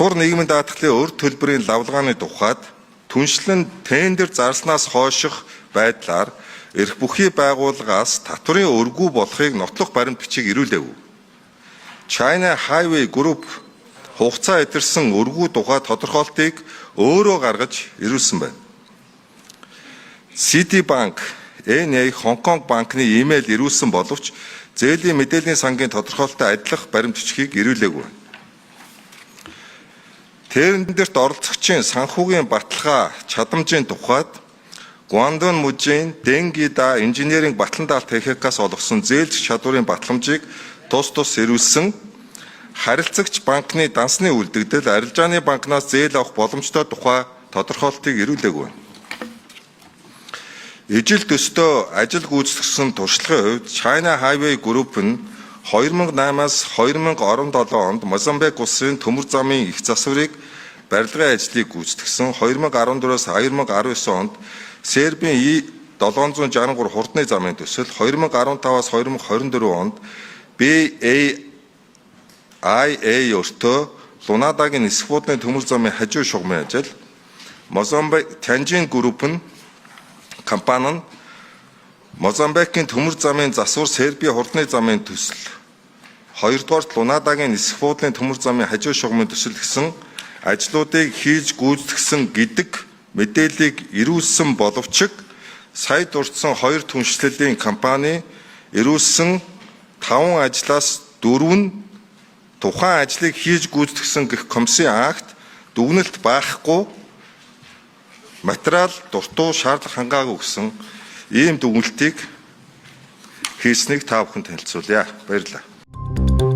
Дур нийгмийн даатгалын өр төлбөрийн лавлгааны тухайд түншлэн тендер зарснаас хойших байдлаар эрх бүхий байгууллагаас татврын өргүү болохыг нотлох баримт бичиг ирүүлэв. China Highway Group хугацаа эдэрсэн өргүү тухай тодорхойлтыг өөрөө гаргаж ирүүлсэн байна. Citibank, NA Хонконг банкны имэйл ирүүлсэн боловч зээлийн мэдээллийн сангийн тодорхойлолтой адилах баримт бичгийг ирүүлээгүй. Тендерт оролцогчийн санхүүгийн баталгаа чадамжийн тухайд Гуандун мужийн Денгида инженеринг батлан-даалт техникаас олгосон зээлзэх чадварын батламжийг тус ирүүлсэн. Харилцагч банкны дансны үлдэгдэл арилжааны банкнаас зээл авах боломжтой тухай тодорхойлтыг ирүүлээгүй. Ижил төстөө ажил гүйцэтгэсэн туршлагын хувьд China Highway Group нь 2008-аас 2017 онд Мозамбик улсын төмөр замын их засварыг барилгын ажлыг гүйцэтгэсэн. 2014-аас 2019 онд Сербийн И-763 хурдны замын төсөл, 2015-аас 2024 онд BAIA өртөө Лунадагийн нисэх буудлын төмөр замын хажуу шугамын ажил, Мозамбик Танжин Group нь компани нь Мозамбикийн төмөр замын засвар Сербийн хурдны замын төсөл, 2-р Лунадагийн нисэх буудлын төмөр замын хажуу шугамын төсөл гэсэн ажлуудыг хийж гүйцэтгсэн гэдэг мэдээллийг ирүүлсэн боловч сая дурдсан 2 түншлэлийн компани ирүүлсэн 5 ажлаас 4 нь тухайн ажлыг хийж гүйцэтгсэн гэх комиссийн акт дүгнэлт байхгүй материал дуртуу шаардлага хангаагүй гэсэн ийм дүгнэлтийг хийснийг та бүхэнд танилцуулъя. Баярлалаа.